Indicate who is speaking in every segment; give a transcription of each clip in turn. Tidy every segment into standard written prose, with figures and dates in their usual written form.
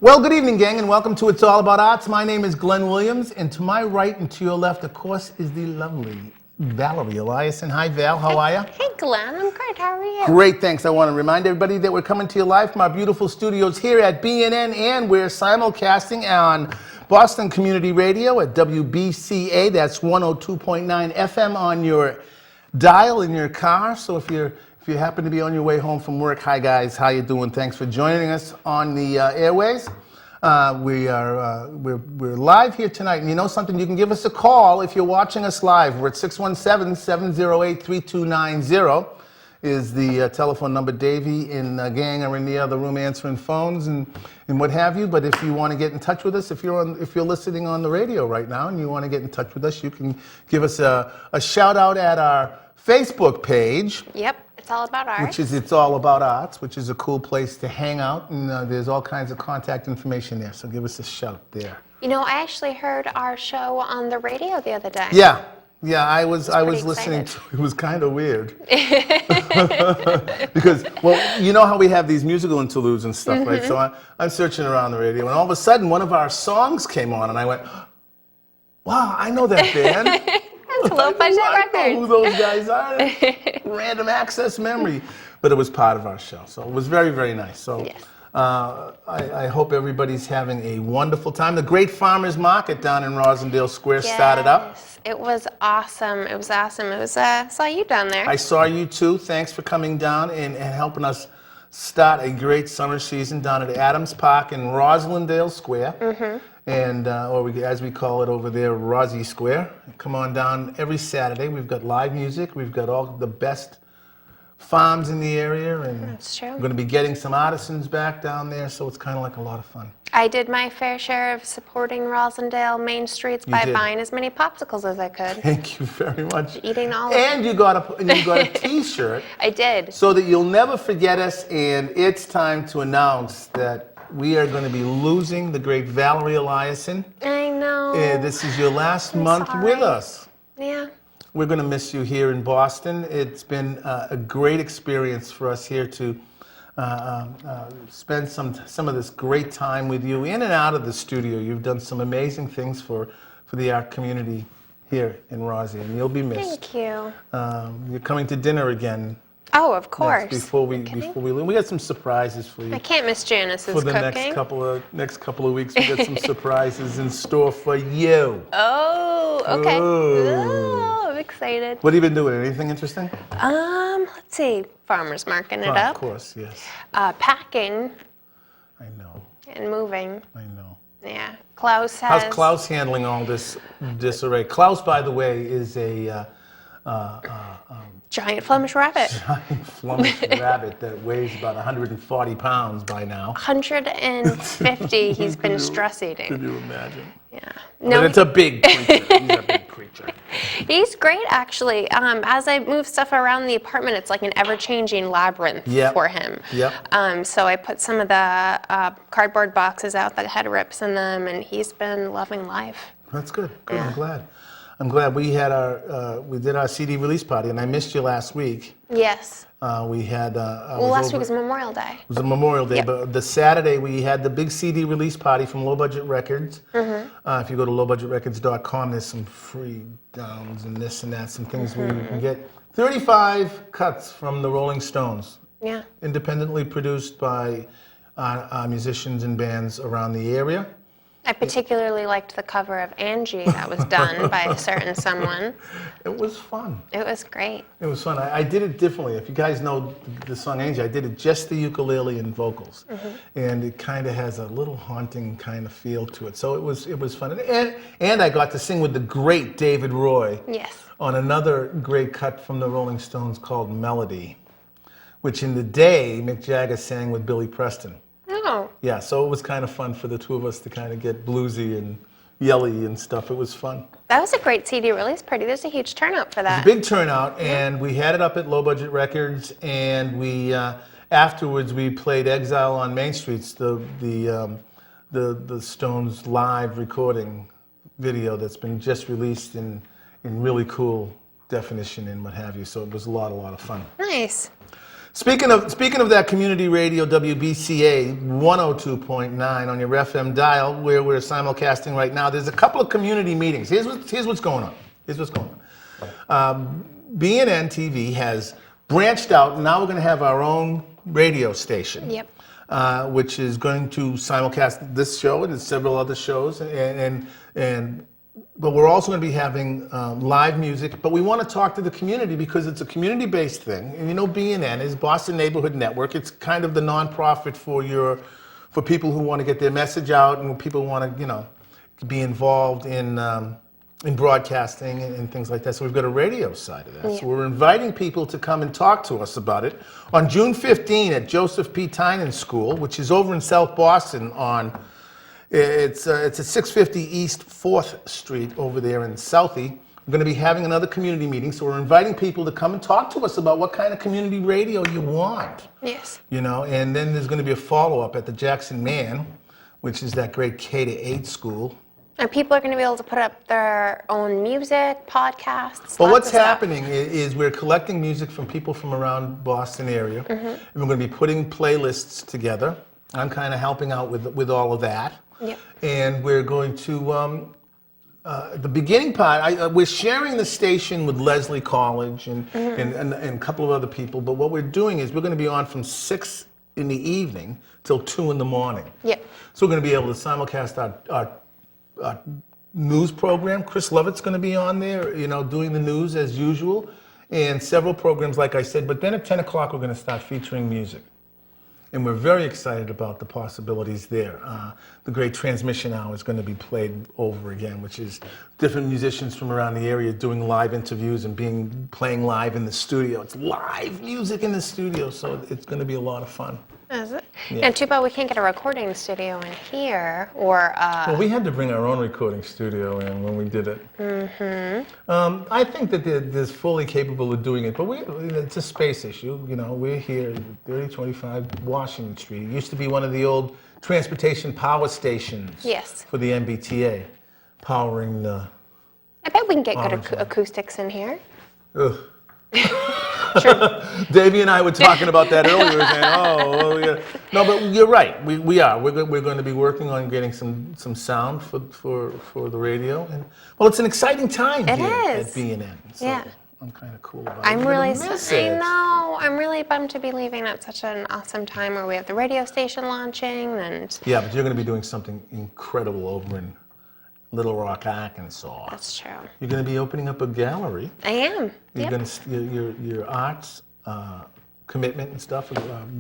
Speaker 1: Well, good evening, gang, and welcome to It's All About Arts. My name is Glenn Williams, and to my right and to your left, of course, is the lovely Valerie Eliason. Hi, Val. How are you?
Speaker 2: Hey, Glenn. I'm great. How are you?
Speaker 1: Great, thanks. I want to remind everybody that we're coming to you live from our beautiful studios here at BNN, and we're simulcasting on Boston Community Radio at WBCA. That's 102.9 FM on your dial in your car. So if you happen to be on your way home from work, hi guys, how you doing? Thanks for joining us on the airways. We're live here tonight, and you know something? You can give us a call if you're watching us live. We're at 617-708-3290 is the telephone number. Davey and gang are in the other room answering phones and what have you. But if you want to get in touch with us, if you're listening on the radio right now and you want to get in touch with us, you can give us a shout out at our Facebook page.
Speaker 2: Yep, It's All About Arts.
Speaker 1: Which is It's All About Arts, which is a cool place to hang out, and there's all kinds of contact information there, so give us a shout there.
Speaker 2: You know, I actually heard our show on the radio the other day.
Speaker 1: Yeah, I was listening
Speaker 2: excited.
Speaker 1: to it. Was kind of weird. Because, well, you know how we have these musical interludes and stuff, right? So I'm searching around the radio, and all of a sudden one of our songs came on, and I went, wow, I know that band.
Speaker 2: It's Low Budget
Speaker 1: I know
Speaker 2: Records.
Speaker 1: who those guys are. Random access memory. But it was part of our show, so it was very, very nice. So
Speaker 2: Yes.
Speaker 1: I hope everybody's having a wonderful time. The Great Farmers Market down in Rosendale Square started up.
Speaker 2: Yes, it was awesome. It was awesome. It was, saw you down there.
Speaker 1: I saw you too. Thanks for coming down and helping us start a great summer season down at Adams Park in Rosendale Square. And, as we call it over there, Rosie Square. Come on down every Saturday. We've got live music. We've got all the best farms in the area. And
Speaker 2: That's true.
Speaker 1: we're going to be getting some artisans back down there, so it's kind of like a lot of fun.
Speaker 2: I did my fair share of supporting Rosendale main streets by
Speaker 1: did.
Speaker 2: buying as many popsicles as I could.
Speaker 1: Thank you very much.
Speaker 2: Eating all of
Speaker 1: And you got a T-shirt.
Speaker 2: I did.
Speaker 1: So that you'll never forget us, and it's time to announce that we are going to be losing the great Valerie Eliason.
Speaker 2: I know.
Speaker 1: This is your last month
Speaker 2: sorry.
Speaker 1: with us.
Speaker 2: Yeah.
Speaker 1: We're going to miss you here in Boston. It's been a great experience for us here to spend some of this great time with you in and out of the studio. You've done some amazing things for the art community here in Rosie, and you'll be missed.
Speaker 2: Thank you.
Speaker 1: You're coming to dinner again.
Speaker 2: Oh, of course.
Speaker 1: Before we leave, we got some surprises for you.
Speaker 2: I can't miss Janice's
Speaker 1: For the
Speaker 2: cooking.
Speaker 1: next couple of weeks, we got some surprises in store for you.
Speaker 2: Oh, okay.
Speaker 1: Ooh.
Speaker 2: Oh, I'm excited.
Speaker 1: What have you been doing? Anything interesting?
Speaker 2: Let's see. Farmers marking it
Speaker 1: Oh,
Speaker 2: up.
Speaker 1: of course, yes.
Speaker 2: Packing
Speaker 1: I know.
Speaker 2: and moving.
Speaker 1: I know.
Speaker 2: Yeah. Klaus has.
Speaker 1: How's Klaus handling all this disarray? Klaus, by the way, is a
Speaker 2: Giant Flemish rabbit.
Speaker 1: giant Flemish rabbit that weighs about 140 pounds by now.
Speaker 2: 150 he's been stress
Speaker 1: Can
Speaker 2: eating.
Speaker 1: you imagine?
Speaker 2: Yeah.
Speaker 1: But it's a big creature. He's a big creature.
Speaker 2: He's great actually. As I move stuff around the apartment, it's like an ever-changing labyrinth for him.
Speaker 1: Yep.
Speaker 2: So I put some of the cardboard boxes out that had rips in them, and he's been loving life.
Speaker 1: That's good. Good.
Speaker 2: Yeah.
Speaker 1: I'm glad. We had we did our CD release party, and I missed you last week.
Speaker 2: Yes.
Speaker 1: We had.
Speaker 2: Well, last week was Memorial Day.
Speaker 1: It was a Memorial Day,
Speaker 2: Yep.
Speaker 1: but the Saturday we had the big CD release party from Low Budget Records. If you go to lowbudgetrecords.com, there's some free downs and this and that, some things where you can get 35 cuts from the Rolling Stones,
Speaker 2: Yeah.
Speaker 1: independently produced by musicians and bands around the area.
Speaker 2: I particularly liked the cover of Angie that was done by a certain someone.
Speaker 1: It was fun.
Speaker 2: It was great.
Speaker 1: It was fun. I did it differently. If you guys know the song Angie, I did it just the ukulele and vocals. And it kind of has a little haunting kind of feel to it. So it was fun. And I got to sing with the great David Roy
Speaker 2: Yes.
Speaker 1: on another great cut from the Rolling Stones called Melody, which in the day Mick Jagger sang with Billy Preston.
Speaker 2: Oh.
Speaker 1: Yeah, so it was kind of fun for the two of us to kind of get bluesy and yelly and stuff. It was fun.
Speaker 2: That was a great CD release party. There's a huge turnout for that.
Speaker 1: Big turnout, and we had it up at Low Budget Records, and we afterwards we played Exile on Main Street's the Stones live recording video that's been just released in really cool definition and what have you. So it was a lot of fun.
Speaker 2: Nice.
Speaker 1: Speaking of that community radio, WBCA 102.9 on your FM dial, where we're simulcasting right now, there's a couple of community meetings. Here's what's going on. BNN TV has branched out, and now we're going to have our own radio station.
Speaker 2: Yep.
Speaker 1: Which is going to simulcast this show and several other shows, but we're also going to be having live music. But we want to talk to the community because it's a community-based thing. And you know, BNN is Boston Neighborhood Network. It's kind of the nonprofit for people who want to get their message out and people who want to, be involved in broadcasting and things like that. So we've got a radio side of that.
Speaker 2: Yeah.
Speaker 1: So we're inviting people to come and talk to us about it on June 15 at Joseph P. Tynan School, which is over in South Boston it's at 650 East 4th Street over there in Southie. We're going to be having another community meeting, so we're inviting people to come and talk to us about what kind of community radio you want.
Speaker 2: Yes.
Speaker 1: And then there's going to be a follow-up at the Jackson Man, which is that great K-8 school.
Speaker 2: And people are going to be able to put up their own music, podcasts.
Speaker 1: Well, what's happening is we're collecting music from people from around Boston area, and we're going to be putting playlists together. I'm kind of helping out with all of that.
Speaker 2: Yep.
Speaker 1: And we're going to, the beginning part, we're sharing the station with Leslie College and a couple of other people, but what we're doing is we're going to be on from 6 in the evening till 2 in the morning.
Speaker 2: Yep.
Speaker 1: So we're going to be able to simulcast our news program. Chris Lovett's going to be on there, doing the news as usual, and several programs, like I said. But then at 10 o'clock, we're going to start featuring music. And we're very excited about the possibilities there. The great transmission hour is going to be played over again, which is different musicians from around the area doing live interviews and playing live in the studio. It's live music in the studio, so it's going to be a lot of fun.
Speaker 2: Is it?
Speaker 1: Yeah.
Speaker 2: And too bad we can't get a recording studio in here, or
Speaker 1: Well, we had to bring our own recording studio in when we did it. I think that they're fully capable of doing it, but it's a space issue. We're here at 3025 Washington Street. It used to be one of the old transportation power stations.
Speaker 2: Yes.
Speaker 1: For the MBTA, powering the.
Speaker 2: I bet we can get good acoustics in here.
Speaker 1: Ugh.
Speaker 2: Sure.
Speaker 1: Davey and I were talking about that earlier, saying, yeah. No, but you're right. We are. We're going to be working on getting some sound for the radio, and it's an exciting time here at BNN. So
Speaker 2: yeah.
Speaker 1: I'm kind of cool about it.
Speaker 2: I'm really I'm really bummed to be leaving at such an awesome time where we have the radio station launching and.
Speaker 1: Yeah, but you're going to be doing something incredible over in Little Rock, Arkansas.
Speaker 2: That's true.
Speaker 1: You're going to be opening up a gallery.
Speaker 2: I am.
Speaker 1: You're going to your arts commitment and stuff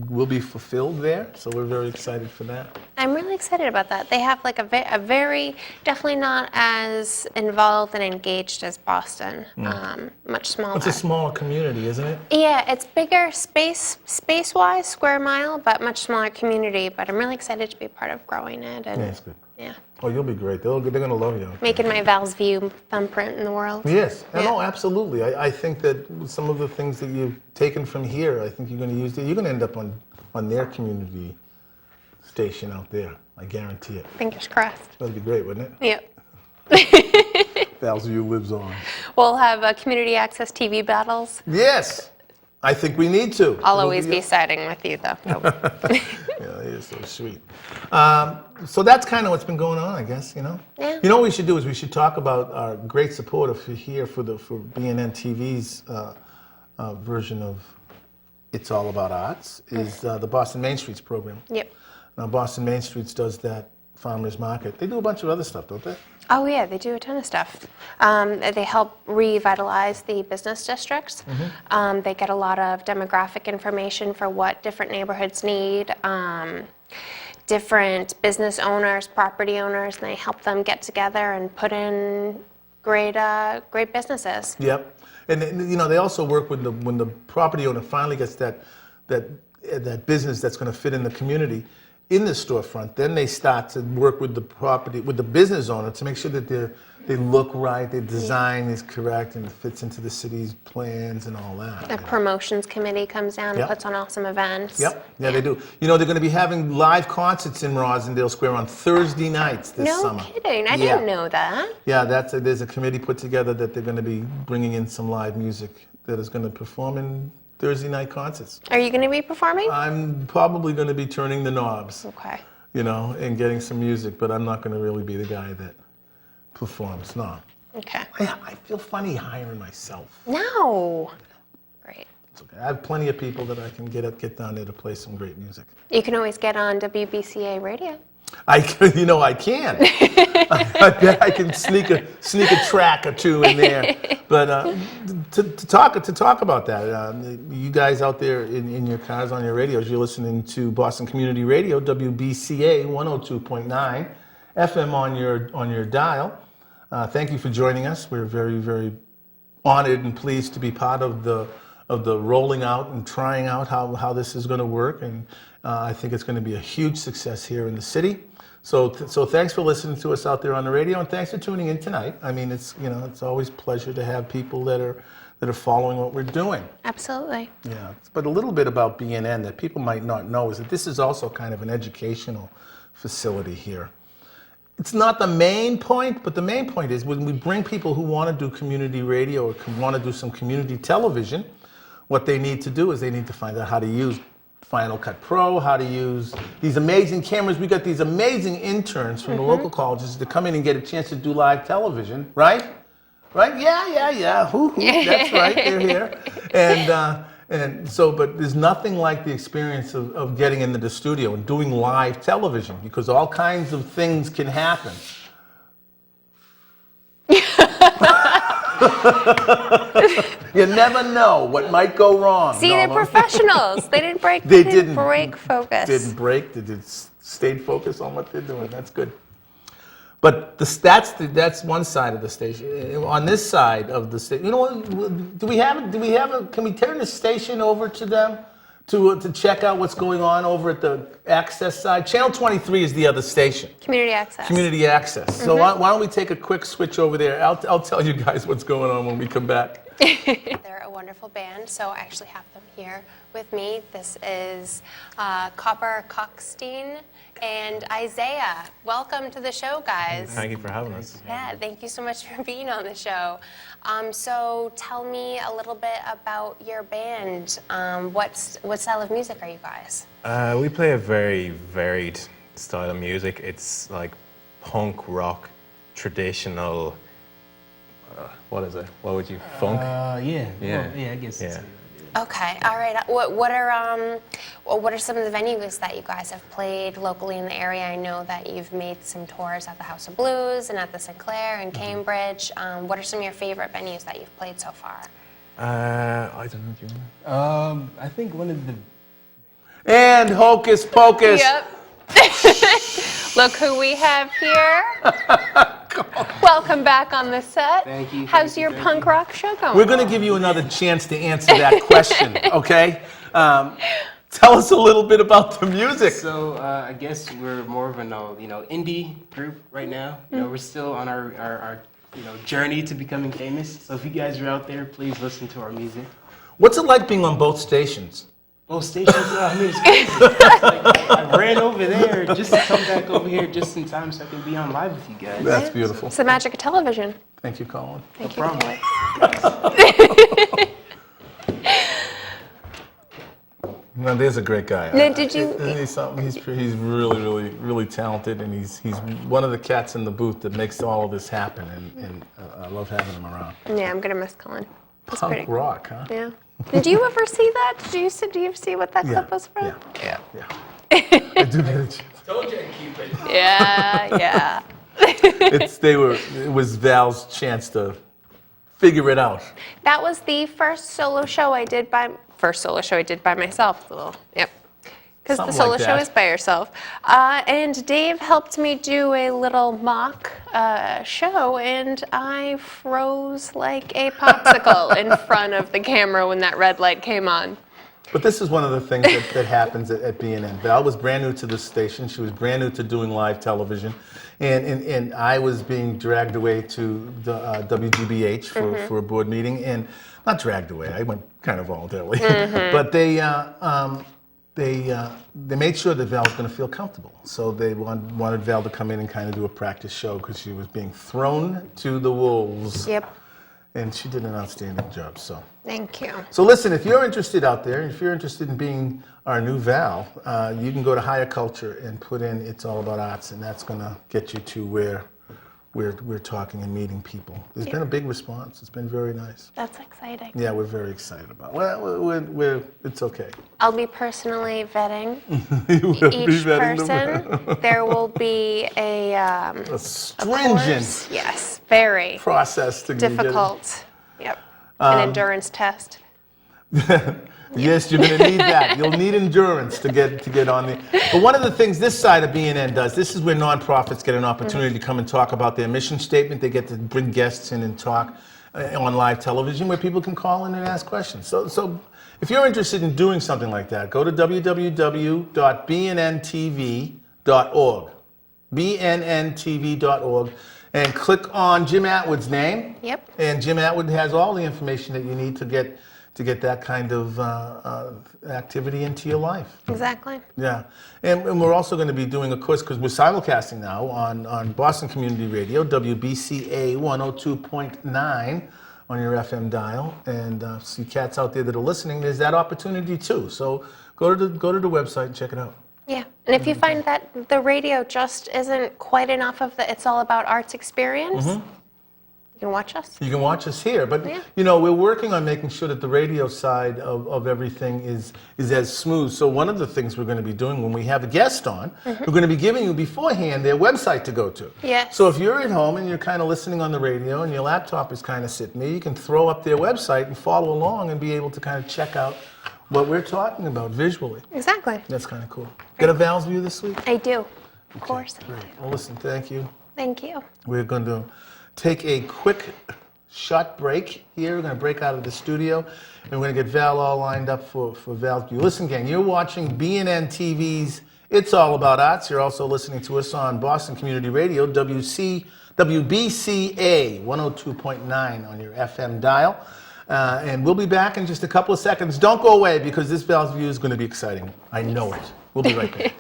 Speaker 1: will be fulfilled there, so we're very excited for that.
Speaker 2: I'm really excited about that. They have like a very definitely not as involved and engaged as Boston. Much smaller.
Speaker 1: It's a smaller community, isn't it?
Speaker 2: Yeah, it's bigger space-wise, square mile, but much smaller community. But I'm really excited to be part of growing it. And,
Speaker 1: yeah, it's good.
Speaker 2: Yeah.
Speaker 1: Oh, you'll be great. They're going to love you.
Speaker 2: Making my Val's View thumbprint in the world.
Speaker 1: Yes.
Speaker 2: Yeah.
Speaker 1: No, absolutely. I think that some of the things that you've taken from here, I think you're going to use there. You're going to end up on their community station out there. I guarantee it.
Speaker 2: Fingers crossed.
Speaker 1: That'd be great, wouldn't it?
Speaker 2: Yep.
Speaker 1: Val's View lives on.
Speaker 2: We'll have community access TV battles.
Speaker 1: Yes. I think we need to.
Speaker 2: I'll always be siding with you, though.
Speaker 1: Yeah, it is so sweet. So that's kind of what's been going on, I guess,
Speaker 2: Yeah.
Speaker 1: You know what we should do is we should talk about our great supporter here for BNN TV's version of It's All About Arts is the Boston Main Streets program.
Speaker 2: Yep.
Speaker 1: Now, Boston Main Streets does that farmers market. They do a bunch of other stuff, don't they?
Speaker 2: Oh, yeah, they do a ton of stuff. They help revitalize the business districts. They get a lot of demographic information for what different neighborhoods need, different business owners, property owners, and they help them get together and put in great businesses.
Speaker 1: Yep. And they also work with when the property owner finally gets that business that's going to fit in the community in the storefront, then they start to work with the business owner to make sure that they look right, their design is correct, and it fits into the city's plans and all that.
Speaker 2: The promotions committee comes down and puts on awesome events.
Speaker 1: Yep, yeah, they do. They're going to be having live concerts in Rosendale Square on Thursday nights this summer.
Speaker 2: No kidding, I didn't know that.
Speaker 1: Yeah, there's a committee put together that they're going to be bringing in some live music that is going to perform in Thursday night concerts.
Speaker 2: Are you going to be performing?
Speaker 1: I'm probably going to be turning the knobs,
Speaker 2: Okay.
Speaker 1: and getting some music, but I'm not going to really be the guy that performs. No.
Speaker 2: Okay.
Speaker 1: I feel funny hiring myself.
Speaker 2: No. Great.
Speaker 1: It's okay. I have plenty of people that I can get down there to play some great music.
Speaker 2: You can always get on WBCA radio.
Speaker 1: I can. I bet I can sneak a track or two in there. But to talk about that, you guys out there in your cars on your radios, you're listening to Boston Community Radio, WBCA 102.9 FM on your dial. Thank you for joining us. We're very, very honored and pleased to be part of the rolling out and trying out how this is going to work, and I think it's going to be a huge success here in the city. So thanks for listening to us out there on the radio, and thanks for tuning in tonight. I mean, it's always a pleasure to have people that are following what we're doing.
Speaker 2: Absolutely.
Speaker 1: Yeah, but a little bit about BNN that people might not know is that this is also kind of an educational facility here. It's not the main point, but the main point is when we bring people who want to do community radio or want to do some community television, what they need to do is they need to find out how to use Final Cut Pro, how to use these amazing cameras. We got these amazing interns from the local colleges to come in and get a chance to do live television, right? Right? Yeah. Hoo-hoo. That's right. They're here. But there's nothing like the experience of getting into the studio and doing live television, because all kinds of things can happen. You never know what might go wrong.
Speaker 2: See, they're professionals. They didn't break.
Speaker 1: They didn't
Speaker 2: break focus.
Speaker 1: Didn't break. They stayed focused on what they're doing. That's good. But that's one side of the station. On this side of the station, can we turn the station over to them to check out what's going on over at the access side? Channel 23 is the other station.
Speaker 2: Community access.
Speaker 1: Community access. So why don't we take a quick switch over there? I'll tell you guys what's going on when we come back.
Speaker 2: They're a wonderful band, so I actually have them here with me. This is Copper Cockstein and Isaiah. Welcome to the show, guys.
Speaker 3: Thank you for having us.
Speaker 2: Yeah, thank you so much for being on the show. So tell me a little bit about your band. What style of music are you guys?
Speaker 3: We play a very varied style of music. It's like punk, rock, traditional. What is it? What would you funk?
Speaker 4: Yeah.
Speaker 3: Yeah.
Speaker 4: Well, yeah, I guess.
Speaker 3: Yeah.
Speaker 2: Okay, all right. What are some of the venues that you guys have played locally in the area? I know that you've made some tours at the House of Blues and at the Sinclair and Cambridge. What are some of your favorite venues that you've played so far?
Speaker 3: I don't know. Do you know?
Speaker 4: I think one of the.
Speaker 1: And Hocus Pocus.
Speaker 2: Yep. Look who we have here. Welcome back on the set.
Speaker 4: Thank you.
Speaker 2: How's your punk rock show going?
Speaker 1: We're going to give you another chance to answer that question, okay? Tell us a little bit about the music.
Speaker 4: So I guess we're more of an indie group right now. We're still on our journey to becoming famous. So if you guys are out there, please listen to our music.
Speaker 1: What's it like being on both stations?
Speaker 4: Both stations. It's crazy. I ran over there just to come back over here just in time so I can be on live with you guys.
Speaker 1: That's beautiful.
Speaker 2: It's the magic of television.
Speaker 1: Thank you, Colin.
Speaker 2: Thank
Speaker 4: No
Speaker 2: you.
Speaker 4: problem.
Speaker 1: Well, there's a great guy.
Speaker 2: Now, did you-
Speaker 1: He's really, really, really talented, and he's one of the cats in the booth that makes all of this happen, and I love having him around.
Speaker 2: Yeah, I'm gonna miss Colin. He's
Speaker 1: Punk
Speaker 2: pretty.
Speaker 1: rock, huh?
Speaker 2: Yeah. Did you ever see that? Do you see what that clip was from?
Speaker 1: Yeah. I do get a chance.
Speaker 4: Told you I'd keep it.
Speaker 2: Yeah.
Speaker 1: It was Val's chance to figure it out.
Speaker 2: That was the first solo show I did by myself. Yep. Because the
Speaker 1: Something
Speaker 2: solo
Speaker 1: like
Speaker 2: show
Speaker 1: that.
Speaker 2: is by yourself. And Dave helped me do a little mock show, and I froze like a popsicle in front of the camera when that red light came on.
Speaker 1: But this is one of the things that happens at BNN. Val was brand new to the station. She was brand new to doing live television. And I was being dragged away to the WGBH for a board meeting. And not dragged away, I went kind of voluntarily. But they made sure that Val was going to feel comfortable. So they wanted Val to come in and kind of do a practice show because she was being thrown to the wolves.
Speaker 2: Yep.
Speaker 1: and she did an outstanding job.
Speaker 2: Thank you.
Speaker 1: So listen, if you're interested out there, if you're interested in being our new Val, you can go to Higher Culture and put in It's All About Arts, and that's going to get you to where we're talking and meeting people. There's been a big response. It's been very nice.
Speaker 2: That's exciting.
Speaker 1: Yeah, we're very excited about it. Well, it's okay.
Speaker 2: I'll be personally vetting
Speaker 1: You will be
Speaker 2: each
Speaker 1: vetting them.
Speaker 2: person. There will be
Speaker 1: A
Speaker 2: a
Speaker 1: stringent
Speaker 2: course. Yes, very
Speaker 1: process to get it.
Speaker 2: difficult. Yep. An endurance test.
Speaker 1: Yes, you're going to need that. You'll need endurance to get on the. But one of the things this side of BNN does, this is where nonprofits get an opportunity to come and talk about their mission statement. They get to bring guests in and talk on live television where people can call in and ask questions. So if you're interested in doing something like that, go to www.bnntv.org, bnntv.org, and click on Jim Atwood's name.
Speaker 2: Yep.
Speaker 1: And Jim Atwood has all the information that you need to get that kind of activity into your life.
Speaker 2: Exactly.
Speaker 1: Yeah. And we're also going to be doing a course, because we're simulcasting now on Boston Community Radio, WBCA 102.9 on your FM dial. And see cats out there that are listening, there's that opportunity too. So go to the website and check it out.
Speaker 2: Yeah. And if you find that the radio just isn't quite enough of the It's All About Arts experience, you can watch us.
Speaker 1: You can watch us here, but
Speaker 2: Yeah.
Speaker 1: we're working on making sure that the radio side of everything is as smooth. So one of the things we're going to be doing when we have a guest on, we're going to be giving you beforehand their website to go to.
Speaker 2: Yes.
Speaker 1: So if you're at home and you're kind of listening on the radio and your laptop is kind of sitting there, you can throw up their website and follow along and be able to kind of check out what we're talking about visually.
Speaker 2: Exactly.
Speaker 1: That's kind of cool. Get a Val's View this week?
Speaker 2: I do. Of course. I
Speaker 1: Great.
Speaker 2: do.
Speaker 1: Well, listen, thank you.
Speaker 2: Thank you.
Speaker 1: We're going to take a quick short break here. We're going to break out of the studio, and we're going to get Val all lined up for Val's View. Listen, gang, you're watching BNN TV's It's All About Arts. You're also listening to us on Boston Community Radio, WBCA 102.9 on your FM dial. And we'll be back in just a couple of seconds. Don't go away, because this Val's View is going to be exciting. I know it. We'll be right back.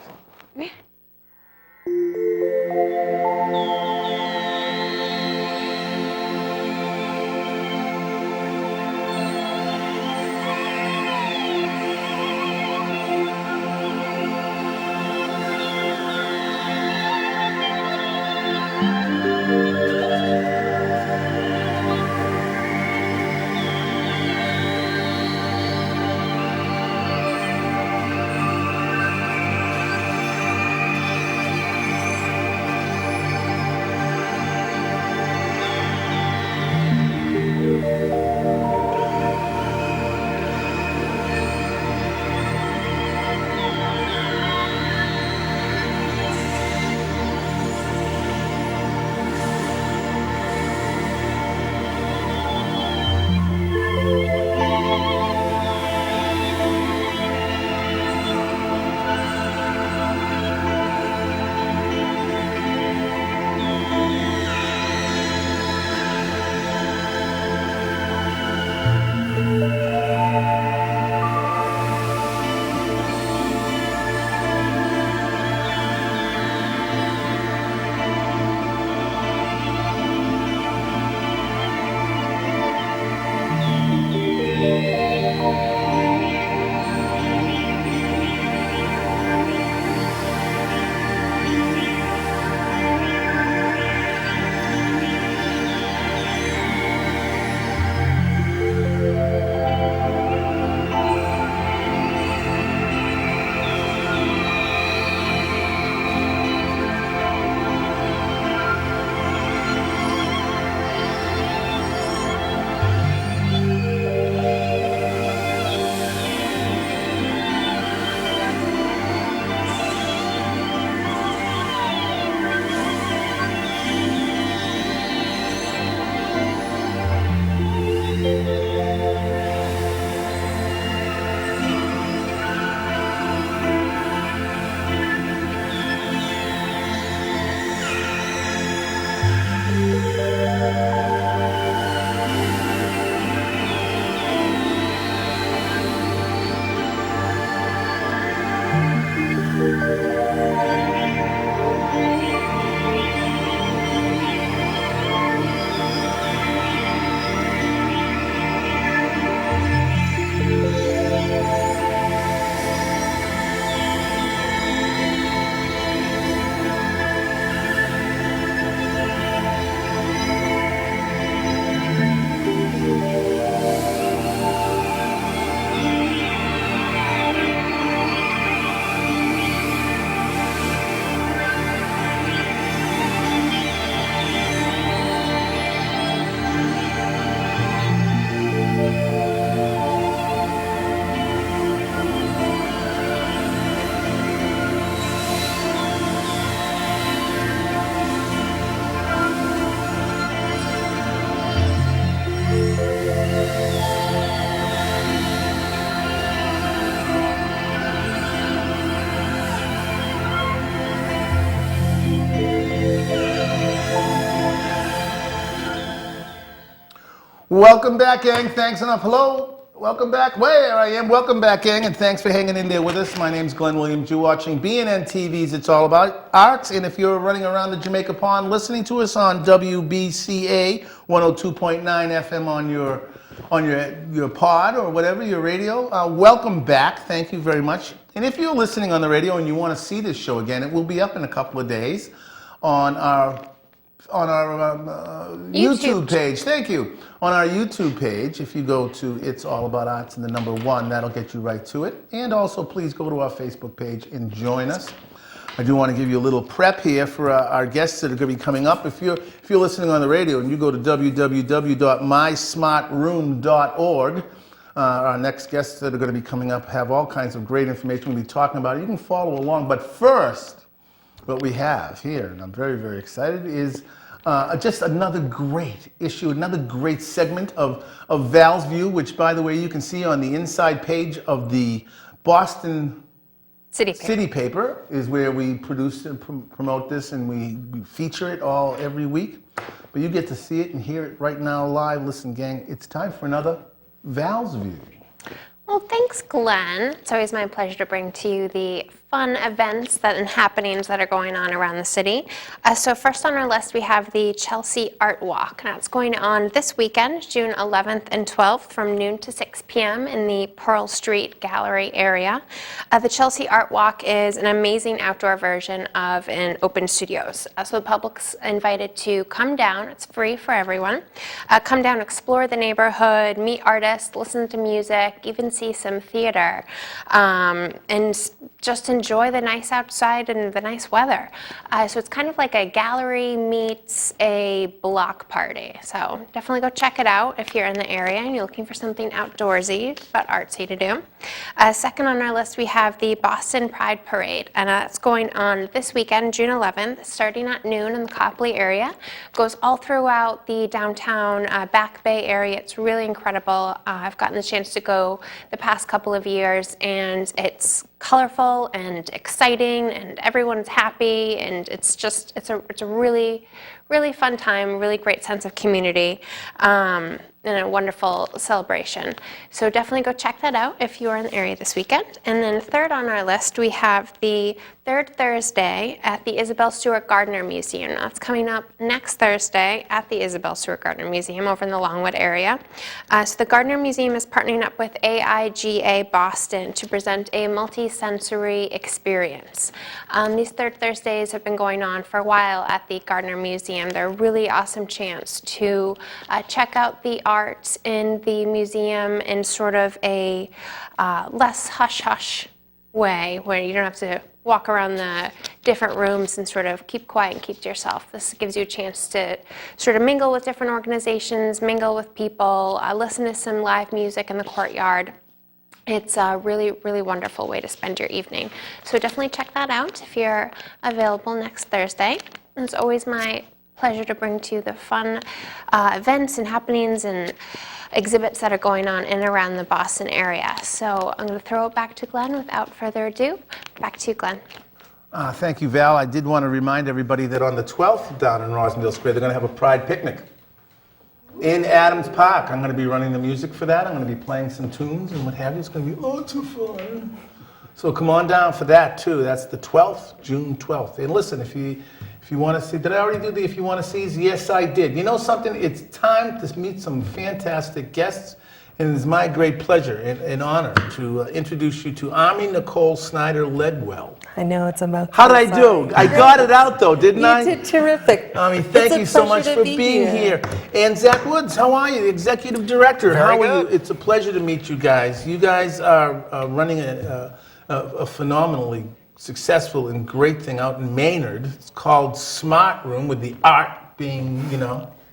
Speaker 1: welcome back, gang. Thanks enough. Hello. Welcome back. Where I am. Welcome back, gang, and thanks for hanging in there with us. My name's Glenn Williams. You're watching BNN TV's It's All About Arts, and if you're running around the Jamaica Pond listening to us on WBCA 102.9 FM on your pod or whatever, your radio, welcome back. Thank you very much. And if you're listening on the radio and you want to see this show again, it will be up in a couple of days on our YouTube page. Thank you. On our YouTube page, if you go to It's All About Arts and the number 1, that'll get you right to it. And also, please go to our Facebook page and join us. I do want to give you a little prep here for our guests that are going to be coming up. If you're listening on the radio and you go to www.mysmartroom.org, our next guests that are going to be coming up have all kinds of great information we'll be talking about. You can follow along. But first, what we have here, and I'm very, very excited, is just another great issue, another great segment of Val's View, which, by the way, you can see on the inside page of the Boston City Paper, is where we produce and promote this, and we feature it every week. But you get to see it and hear it right now live. Listen, gang, it's time for another Val's View.
Speaker 2: Well, thanks, Glenn. It's always my pleasure to bring to you the fun events and happenings that are going on around the city. So first on our list, we have the Chelsea Art Walk. Now, it's going on this weekend, June 11th and 12th, from noon to 6 p.m. in the Pearl Street Gallery area. The Chelsea Art Walk is an amazing outdoor version of an open studios. So the public's invited to come down. It's free for everyone. Come down, explore the neighborhood, meet artists, listen to music, even see some theater, and just enjoy the nice outside and the nice weather. So it's kind of like a gallery meets a block party. So definitely go check it out if you're in the area and you're looking for something outdoorsy but artsy to do. Second on our list, we have the Boston Pride Parade, and it's going on this weekend, June 11th, starting at noon in the Copley area. Goes all throughout the downtown Back Bay area. It's really incredible. I've gotten the chance to go the past couple of years, and it's colorful and exciting, and everyone's happy, and it's a really fun time, really great sense of community, and a wonderful celebration. So definitely go check that out if you are in the area this weekend. And then third on our list, we have the third Thursday at the Isabel Stewart Gardner Museum. Now, it's coming up next Thursday at the Isabel Stewart Gardner Museum over in the Longwood area. So the Gardner Museum is partnering up with AIGA Boston to present a multi-sensory experience. These third Thursdays have been going on for a while at the Gardner Museum. They're a really awesome chance to check out the art in the museum in sort of a less hush-hush way, where you don't have to walk around the different rooms and sort of keep quiet and keep to yourself. This gives you a chance to sort of mingle with different organizations, mingle with people, listen to some live music in the courtyard. It's a really, really wonderful way to spend your evening. So definitely check that out if you're available next Thursday. And it's always my pleasure to bring to you the fun events and happenings and exhibits that are going on in and around the Boston area. So I'm going to throw it back to Glenn without further ado. Back to you, Glenn.
Speaker 1: Thank you, Val. I did want to remind everybody that on the 12th down in Rosendale Square, they're going to have a Pride picnic in Adams Park. I'm going to be running the music for that. I'm going to be playing some tunes and what have you. It's going to be too fun. So come on down for that, too. That's the 12th, June 12th. And listen, if you want to see, did I already do the if you want to see? Yes, I did. You know something? It's time to meet some fantastic guests, and it is my great pleasure and honor to introduce you to Aimee Nicole Snyder Ledwell.
Speaker 5: I know, it's a mouthful.
Speaker 1: How did I do? I got it out, though, didn't I?
Speaker 5: You did terrific.
Speaker 1: Aimee, thank you so much for being here. And Zach Woods, how are you? The executive director. How are you? It's a pleasure to meet you guys. You guys are running a phenomenally successful and great thing out in Maynard. It's called SMARTroom, with the art being,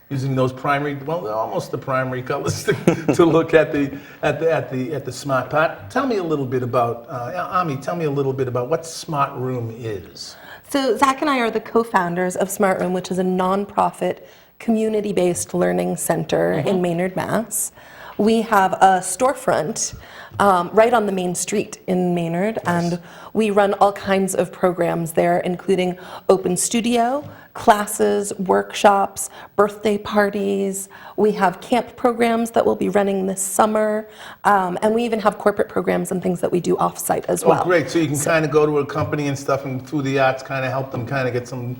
Speaker 1: using those primary, well, almost the primary colors to look at the smart part. Tell me a little bit about, Aimee, tell me a little bit about what SMARTroom is.
Speaker 5: So Zach and I are the co-founders of SMARTroom, which is a nonprofit community-based learning center in Maynard, Mass. We have a storefront right on the main street in Maynard, and we run all kinds of programs there, including Open Studio, classes, workshops, birthday parties. We have camp programs that we'll be running this summer. And we even have corporate programs and things that we do off-site as well.
Speaker 1: Oh, great. So you can kind of go to a company and stuff and through the arts kind of help them kind of get some...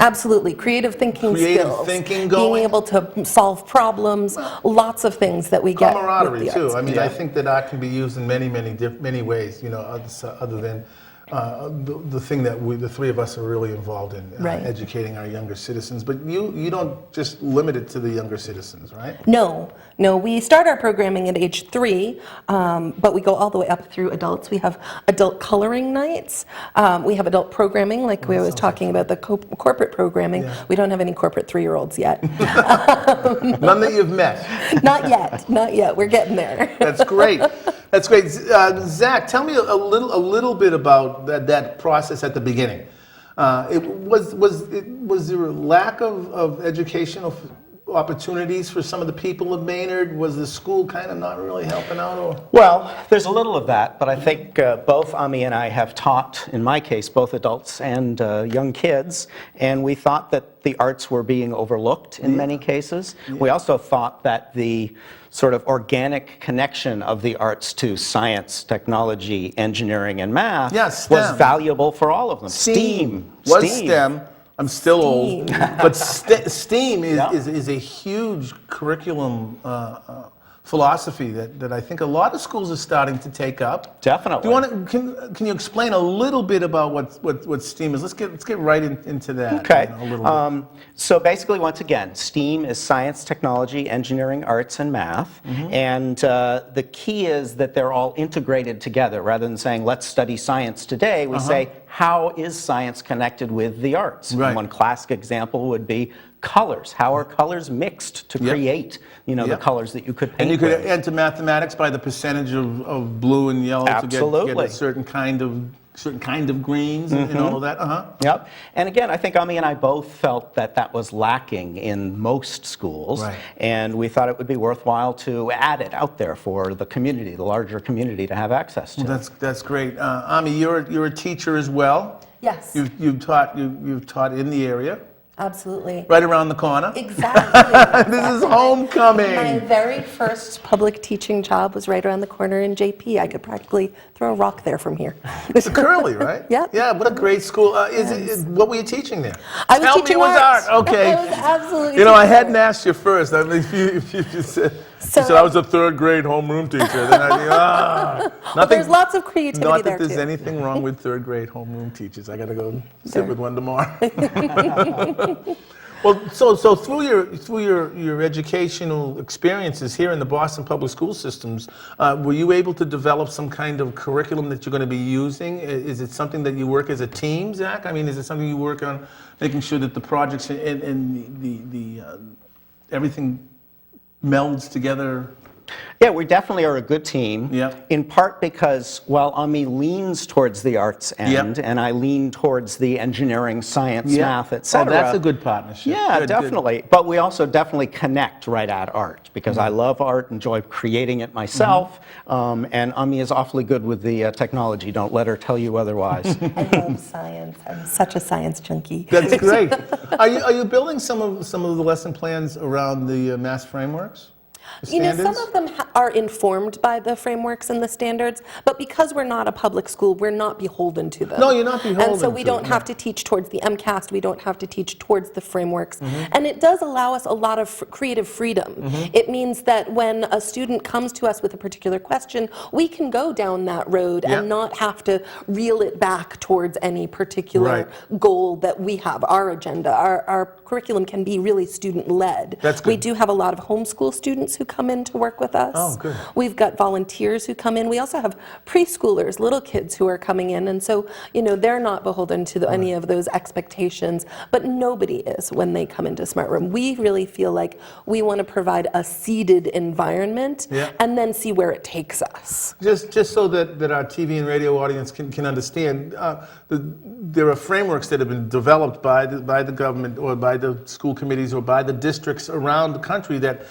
Speaker 5: Absolutely. Creative thinking skills.
Speaker 1: Thinking going.
Speaker 5: Being able to solve problems. Lots of things that we get with
Speaker 1: Camaraderie,
Speaker 5: the
Speaker 1: too.
Speaker 5: arts.
Speaker 1: I mean, I think that art can be used in many ways, you know, other than the thing that the three of us are really involved in,
Speaker 5: Right.
Speaker 1: educating our younger citizens. But you don't just limit it to the younger citizens, right?
Speaker 5: No, we start our programming at age 3, but we go all the way up through adults. We have adult coloring nights. We have adult programming, like we was talking about the corporate programming.
Speaker 1: Yeah.
Speaker 5: We don't have any corporate 3-year-olds yet.
Speaker 1: None that you've met.
Speaker 5: Not yet. We're getting there.
Speaker 1: That's great. That's great. Zach, tell me a little bit about that process at the beginning. Was there a lack of educational opportunities for some of the people of Maynard? Was the school kind of not really helping out? Or?
Speaker 6: Well, there's a little of that, but I think both Aimee and I have taught, in my case, both adults and young kids, and we thought that the arts were being overlooked in many cases. We also thought that the sort of organic connection of the arts to science, technology, engineering, and math was valuable for all of them. STEAM.
Speaker 1: STEM. I'm still old, but STEAM is a huge curriculum philosophy that I think a lot of schools are starting to take up.
Speaker 6: Definitely.
Speaker 1: Do you want to? Can you explain a little bit about what STEAM is? Let's get right into that.
Speaker 6: Okay.
Speaker 1: You know, a little bit.
Speaker 6: So basically, once again, STEAM is science, technology, engineering, arts, and math. And the key is that they're all integrated together. Rather than saying, let's study science today, we say, how is science connected with the arts?
Speaker 1: Right.
Speaker 6: One classic example would be colors. How are colors mixed to create, the colors that you could paint
Speaker 1: And you could
Speaker 6: with?
Speaker 1: enter mathematics by the percentage of blue and yellow to get a certain kind of greens and all of that.
Speaker 6: Yep. And again, I think Aimee and I both felt that was lacking in most schools.
Speaker 1: Right.
Speaker 6: And we thought it would be worthwhile to add it out there for the community, the larger community, to have access to.
Speaker 1: Well, that's great. Aimee, you're a teacher as well.
Speaker 5: Yes.
Speaker 1: You've taught in the area.
Speaker 5: Absolutely.
Speaker 1: Right around the corner.
Speaker 5: Exactly.
Speaker 1: This is homecoming.
Speaker 5: My very first public teaching job was right around the corner in JP. I could practically throw a rock there from here.
Speaker 1: It's Curly, right?
Speaker 5: Yep.
Speaker 1: Yeah, what a great school. What were you teaching there?
Speaker 5: I was teaching art.
Speaker 1: Okay.
Speaker 5: I was absolutely
Speaker 1: You know, I
Speaker 5: teaching
Speaker 1: hadn't
Speaker 5: art.
Speaker 1: asked you first. I mean, if you said,
Speaker 5: So-
Speaker 1: you said I was a 3rd grade homeroom teacher, then I'd be,
Speaker 5: Well, there's lots of creativity
Speaker 1: Not
Speaker 5: there,
Speaker 1: that there's
Speaker 5: too.
Speaker 1: anything wrong with 3rd grade homeroom teachers. I got to go sit with one tomorrow. Well, so through your educational experiences here in the Boston Public School systems, were you able to develop some kind of curriculum that you're going to be using? Is it something that you work as a team, Zach? I mean, is it something you work on, making sure that the projects and the everything melds together?
Speaker 6: Yeah, we definitely are a good team.
Speaker 1: Yeah.
Speaker 6: In part because, while Aimee leans towards the arts end, and I lean towards the engineering, science, math, etc.
Speaker 1: Oh, that's a good partnership.
Speaker 6: Yeah,
Speaker 1: Good,
Speaker 6: definitely. But we also definitely connect right at art, because I love art, enjoy creating it myself, and Aimee is awfully good with the technology. Don't let her tell you otherwise.
Speaker 5: I love science. I'm such a science junkie.
Speaker 1: That's great. Are you building some of the lesson plans around the mass frameworks?
Speaker 5: You know, some of them are informed by the frameworks and the standards, but because we're not a public school, we're not beholden to them.
Speaker 1: No, you're not beholden
Speaker 5: And so we
Speaker 1: to
Speaker 5: don't
Speaker 1: it,
Speaker 5: have to teach towards the MCAST, we don't have to teach towards the frameworks. And it does allow us a lot of creative freedom. It means that when a student comes to us with a particular question, we can go down that road and not have to reel it back towards any particular goal that we have, our agenda. Our curriculum can be really student-led.
Speaker 1: That's good.
Speaker 5: We do have a lot of homeschool students who come in to work with us.
Speaker 1: Oh, good.
Speaker 5: We've got volunteers who come in. We also have preschoolers, little kids who are coming in, and so, you know, they're not beholden to any of those expectations, but nobody is when they come into SMARTroom. We really feel like we want to provide a seeded environment and then see where it takes us.
Speaker 1: Just so that our TV and radio audience can understand, there are frameworks that have been developed by the government or by the school committees or by the districts around the country that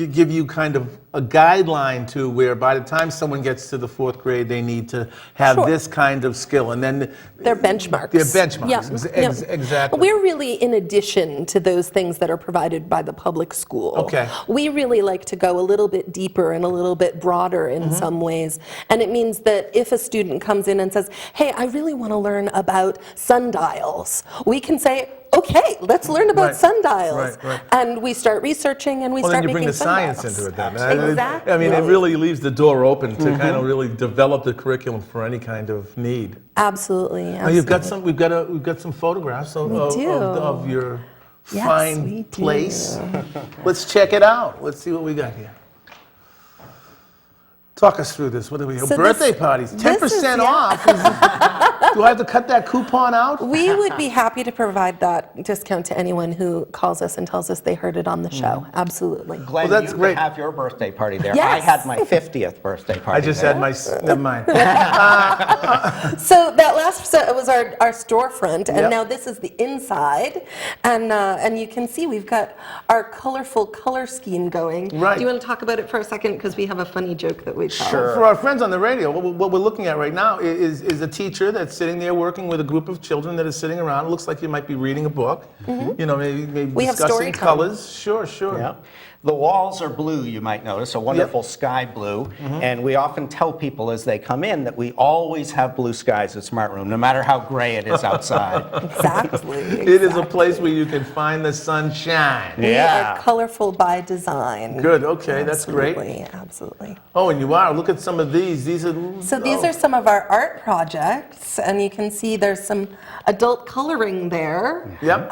Speaker 1: give you kind of a guideline to where by the time someone gets to the 4th grade, they need to have
Speaker 5: Sure.
Speaker 1: this kind of skill, and then
Speaker 5: They're benchmarks.
Speaker 1: They're benchmarks.
Speaker 5: Yeah.
Speaker 1: Exactly.
Speaker 5: We're really in addition to those things that are provided by the public school.
Speaker 1: Okay.
Speaker 5: We really like to go a little bit deeper and a little bit broader in some ways. And it means that if a student comes in and says, hey, I really want to learn about sundials, we can say, okay, let's learn about
Speaker 1: Right.
Speaker 5: sundials.
Speaker 1: Right.
Speaker 5: And we start researching and we
Speaker 1: Well,
Speaker 5: start
Speaker 1: then you bring
Speaker 5: making
Speaker 1: the science
Speaker 5: sundials.
Speaker 1: into it then.
Speaker 5: Exactly.
Speaker 1: I mean, it really leaves the door open to kind of really develop the curriculum for any kind of need.
Speaker 5: Absolutely.
Speaker 1: Now, you've got some. We've got some photographs of your
Speaker 5: Yes,
Speaker 1: fine
Speaker 5: we do.
Speaker 1: place. Let's check it out. Let's see what we got here. Talk us through this. What do we have?
Speaker 5: So
Speaker 1: Birthday
Speaker 5: this-
Speaker 1: parties.
Speaker 5: this
Speaker 1: 10%
Speaker 5: is- yeah.
Speaker 1: off. Do I have to cut that coupon out?
Speaker 5: We would be happy to provide that discount to anyone who calls us and tells us they heard it on the show. Absolutely.
Speaker 6: Glenn,
Speaker 1: Well, that's
Speaker 6: you
Speaker 1: great.
Speaker 6: have your birthday party there. I
Speaker 5: Yes.
Speaker 6: had my 50th birthday party
Speaker 1: I just
Speaker 6: there.
Speaker 1: had my. Never mind.
Speaker 5: So that last set was our storefront, and
Speaker 1: Yep.
Speaker 5: now this is the inside, and you can see we've got our colorful color scheme going.
Speaker 1: Right.
Speaker 5: Do you want to talk about it for a second, because we have a funny joke that we tell?
Speaker 6: Sure.
Speaker 1: For our friends on the radio, what we're looking at right now is a teacher that's sitting there working with a group of children that is sitting around. It looks like you might be reading a book. You know, maybe
Speaker 5: We have
Speaker 1: discussing
Speaker 5: story time.
Speaker 1: colors. Sure.
Speaker 6: Yeah. The walls are blue, you might notice, a wonderful sky blue. And we often tell people as they come in that we always have blue skies at SMARTroom, no matter how gray it is outside.
Speaker 5: Exactly.
Speaker 1: It is a place where you can find the sunshine.
Speaker 5: We are colorful by design.
Speaker 1: Good, okay, that's great.
Speaker 5: Absolutely.
Speaker 1: Oh, and you are. Look at some of these. These are.
Speaker 5: So these are some of our art projects, and you can see there's some adult coloring there.
Speaker 1: Yep.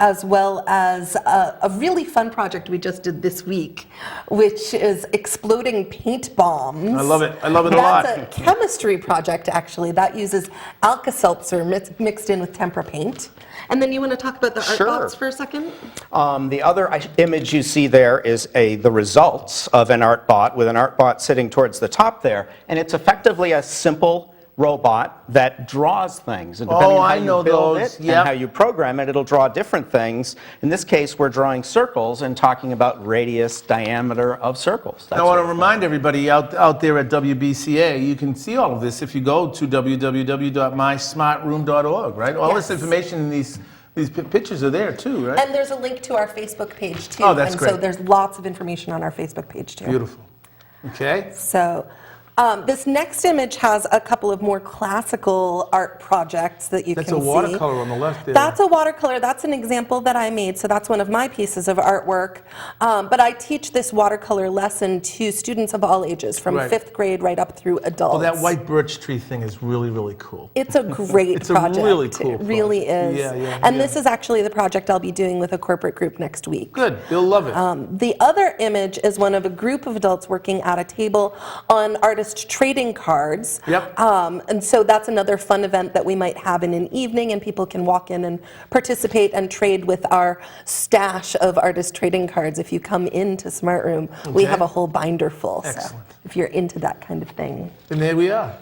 Speaker 5: As well as a really fun project we just did this week, which is exploding paint bombs.
Speaker 1: I love it. I love it a lot.
Speaker 5: That's a chemistry project, actually. That uses Alka-Seltzer mixed in with tempera paint. And then you want to talk about the art
Speaker 6: Sure.
Speaker 5: box for a second?
Speaker 6: The other image you see there is the results of an art bot, with an art bot sitting towards the top there. And it's effectively a simple robot that draws things. And depending
Speaker 1: Oh,
Speaker 6: on how
Speaker 1: I
Speaker 6: you
Speaker 1: know
Speaker 6: build
Speaker 1: those.
Speaker 6: it
Speaker 1: Yep.
Speaker 6: and how you program it, it'll draw different things. In this case, we're drawing circles and talking about radius, diameter of circles.
Speaker 1: I want to remind everybody out there at WBCA, you can see all of this if you go to www.mysmartroom.org, right? All this
Speaker 5: Yes.
Speaker 1: information in these pictures are there too, right?
Speaker 5: And there's a link to our Facebook page, too.
Speaker 1: Oh, that's
Speaker 5: and so
Speaker 1: great.
Speaker 5: there's lots of information on our Facebook page, too.
Speaker 1: Beautiful. Okay.
Speaker 5: So this next image has a couple of more classical art projects that you
Speaker 1: That's
Speaker 5: can
Speaker 1: a
Speaker 5: see.
Speaker 1: watercolor on the left there.
Speaker 5: That's a watercolor. That's an example that I made, so that's one of my pieces of artwork. But I teach this watercolor lesson to students of all ages, from
Speaker 1: Right.
Speaker 5: 5th grade right up through adults.
Speaker 1: Oh, that white birch tree thing is really, really cool.
Speaker 5: It's a great
Speaker 1: It's a
Speaker 5: project.
Speaker 1: really cool
Speaker 5: It really
Speaker 1: project.
Speaker 5: is.
Speaker 1: Yeah,
Speaker 5: and
Speaker 1: yeah.
Speaker 5: this is actually the project I'll be doing with a corporate group next week.
Speaker 1: Good. You'll love it.
Speaker 5: The other image is one of a group of adults working at a table on artist trading cards.
Speaker 1: Yep.
Speaker 5: And so that's another fun event that we might have in an evening, and people can walk in and participate and trade with our stash of artist trading cards. If you come into SMARTroom, we
Speaker 1: Okay.
Speaker 5: have a whole binder full. So
Speaker 1: Excellent.
Speaker 5: if you're into that kind of thing.
Speaker 1: And there we are.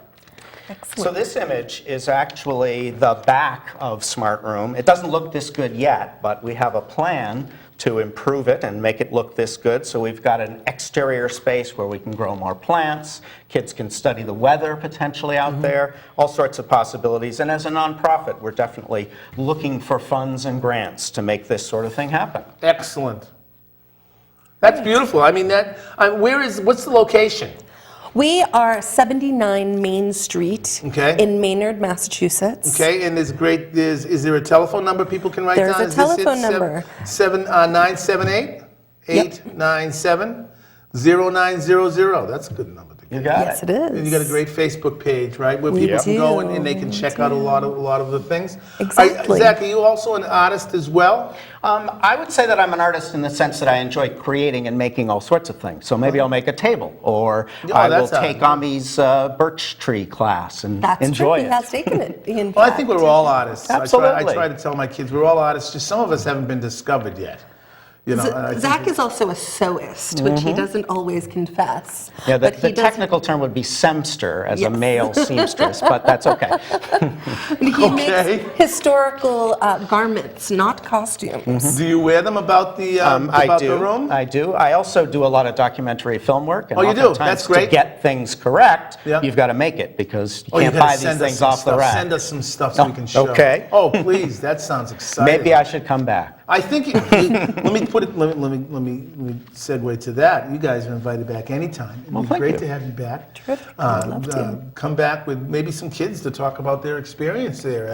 Speaker 5: Excellent.
Speaker 6: So this image is actually the back of SMARTroom. It doesn't look this good yet, but we have a plan to improve it and make it look this good. So we've got an exterior space where we can grow more plants. Kids can study the weather potentially out there, all sorts of possibilities. And as a nonprofit, we're definitely looking for funds and grants to make this sort of thing happen.
Speaker 1: Excellent. That's beautiful. I mean, what's the location?
Speaker 5: We are 79 Main Street
Speaker 1: Okay.
Speaker 5: in Maynard, Massachusetts.
Speaker 1: Okay, and is there a telephone number people can write
Speaker 5: There's
Speaker 1: down?
Speaker 5: a
Speaker 1: Is this it?
Speaker 5: telephone number.
Speaker 1: 978-897-0900. That's a good number to
Speaker 6: You
Speaker 1: get.
Speaker 6: got
Speaker 5: Yes,
Speaker 6: it.
Speaker 5: it is.
Speaker 1: And you got a great Facebook page, right, where
Speaker 5: We
Speaker 1: people can go
Speaker 5: do,
Speaker 1: and they can
Speaker 5: we
Speaker 1: check out a lot of the things.
Speaker 5: Exactly.
Speaker 1: Zach, are you also an artist as well?
Speaker 6: I would say that I'm an artist in the sense that I enjoy creating and making all sorts of things. So maybe I'll make a table, or
Speaker 1: Oh,
Speaker 6: I will
Speaker 1: that's
Speaker 6: take Amee's birch tree class and
Speaker 5: That's
Speaker 6: enjoy
Speaker 5: true.
Speaker 6: it.
Speaker 5: He has taken it. In
Speaker 1: Well, I think
Speaker 5: fact.
Speaker 1: we're all artists. I
Speaker 6: Absolutely.
Speaker 1: try to tell my kids we're all artists, just some of us haven't been discovered yet. You know, and I think
Speaker 5: Zach is also a sewist, which he doesn't always confess.
Speaker 6: Yeah,
Speaker 5: but
Speaker 6: the
Speaker 5: he does.
Speaker 6: technical term would be semster as a
Speaker 5: Yes.
Speaker 6: male seamstress, but that's okay.
Speaker 5: He
Speaker 1: Okay.
Speaker 5: makes historical garments, not costumes.
Speaker 1: Do you wear them about the room?
Speaker 6: I do. I also do a lot of documentary film work. And
Speaker 1: Oh, you do?
Speaker 6: oftentimes
Speaker 1: That's great.
Speaker 6: To get things correct,
Speaker 1: Yeah.
Speaker 6: you've got to make it because you
Speaker 1: Oh, you
Speaker 6: can't
Speaker 1: gotta
Speaker 6: buy these
Speaker 1: send us
Speaker 6: things
Speaker 1: some
Speaker 6: off the
Speaker 1: stuff.
Speaker 6: rack.
Speaker 1: Send us some stuff so we can show.
Speaker 6: okay.
Speaker 1: Oh, please, that sounds exciting.
Speaker 6: Maybe I should come back.
Speaker 1: I think let me put it. Let me segue to that. You guys are invited back anytime. It'd
Speaker 6: Well,
Speaker 1: be
Speaker 6: thank
Speaker 1: great
Speaker 6: you.
Speaker 1: to have you back.
Speaker 5: Terrific. I'd love to.
Speaker 1: Come back with maybe some kids to talk about their experience there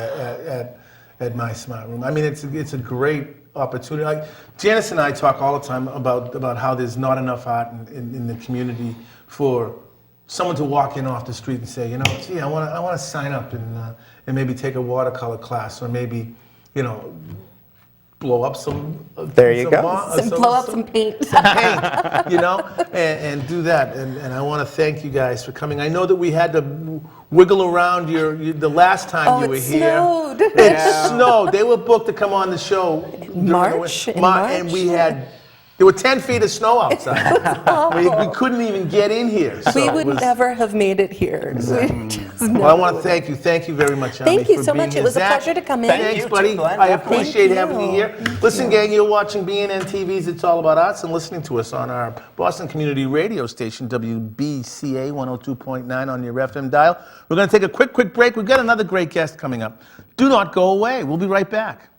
Speaker 1: at my smart room. I mean, it's a great opportunity. Like Janice and I talk all the time about how there's not enough art in the community for someone to walk in off the street and say, you know, gee, I want to sign up and maybe take a watercolor class, or maybe, you know, blow up some.
Speaker 6: There you go.
Speaker 5: Blow up some paint.
Speaker 1: paint, you know, and do that. And I want to thank you guys for coming. I know that we had to wiggle around the last time
Speaker 5: Oh,
Speaker 1: you were
Speaker 5: it
Speaker 1: here.
Speaker 5: snowed.
Speaker 1: It snowed. They were booked to come on the show during the
Speaker 5: March,
Speaker 1: winter.
Speaker 5: in March,
Speaker 1: and there were 10 feet of snow outside. we couldn't even get in here. So
Speaker 5: We
Speaker 1: it
Speaker 5: would
Speaker 1: was-
Speaker 5: never have made it here. We just
Speaker 1: Well, I
Speaker 5: never
Speaker 1: want to
Speaker 5: would.
Speaker 1: thank you. Thank you very much,
Speaker 5: Thank
Speaker 1: Aimee,
Speaker 5: you
Speaker 1: for
Speaker 5: so
Speaker 1: being
Speaker 5: much.
Speaker 1: here.
Speaker 5: It was a
Speaker 1: Zach,
Speaker 5: pleasure to come in.
Speaker 1: Thanks,
Speaker 6: you too,
Speaker 1: buddy.
Speaker 6: Glenn.
Speaker 1: I appreciate
Speaker 5: Thank
Speaker 1: having you
Speaker 5: you.
Speaker 1: here. Listen, gang, you're watching BNN TV's It's All About Arts and listening to us on our Boston Community Radio station, WBCA 102.9 on your FM dial. We're going to take a quick break. We've got another great guest coming up. Do not go away. We'll be right back.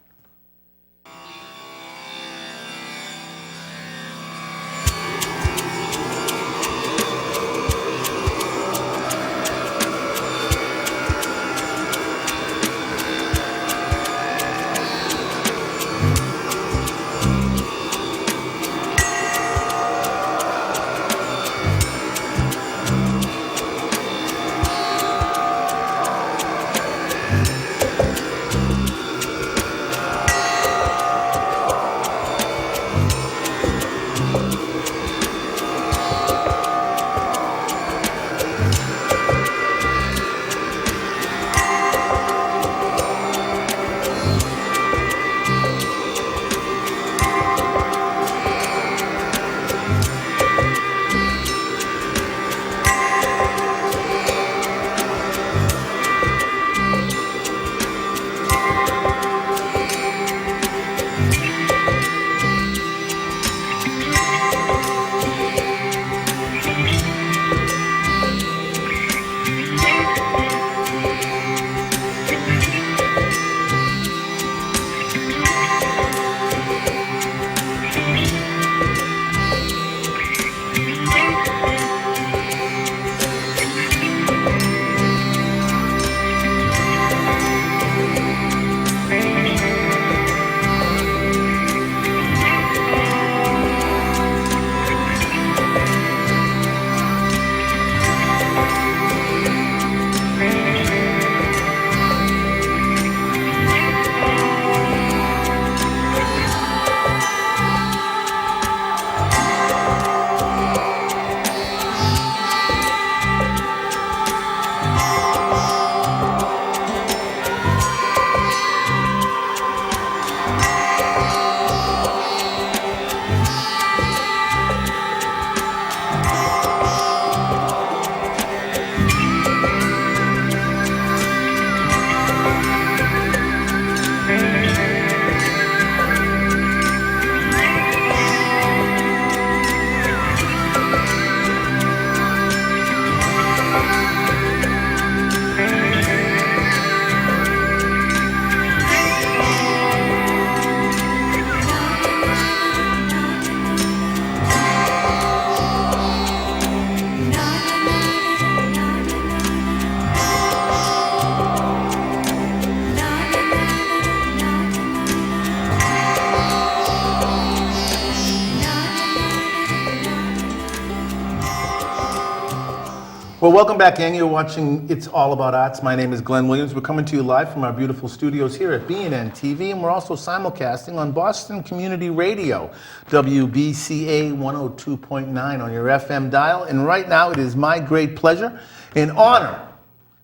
Speaker 1: Well, welcome back, gang. You're watching It's All About Arts. My name is Glenn Williams. We're coming to you live from our beautiful studios here at BNN TV, and we're also simulcasting on Boston Community Radio, WBCA 102.9 on your FM dial. And right now, it is my great pleasure and honor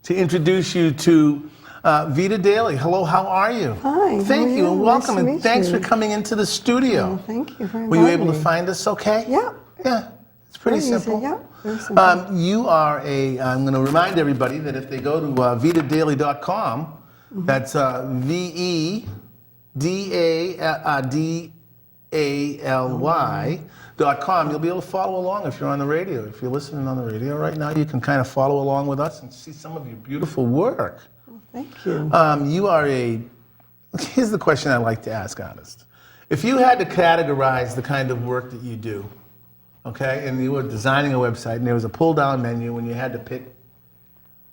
Speaker 1: to introduce you to Veda Daley, hello, how are you?
Speaker 7: Hi,
Speaker 1: Thank
Speaker 7: how are
Speaker 1: you and
Speaker 7: you?
Speaker 1: welcome,
Speaker 7: Nice to
Speaker 1: and
Speaker 7: meet
Speaker 1: thanks
Speaker 7: you.
Speaker 1: for coming into the studio.
Speaker 7: Well, thank you for
Speaker 1: Were you
Speaker 7: inviting
Speaker 1: able to
Speaker 7: me.
Speaker 1: find us okay?
Speaker 7: Yeah.
Speaker 1: Yeah, it's pretty
Speaker 7: Very easy,
Speaker 1: simple.
Speaker 7: yeah, very simple.
Speaker 1: You are I'm going to remind everybody that if they go to vedadaily.com,
Speaker 7: Mm-hmm.
Speaker 1: that's VEDADALY.com, you'll be able to follow along if you're on the radio. If you're listening on the radio right now, you can kind of follow along with us and see some of your beautiful work.
Speaker 7: Thank you.
Speaker 1: You are here's the question I like to ask, honest. If you had to categorize the kind of work that you do, okay, and you were designing a website and there was a pull-down menu and you had to pick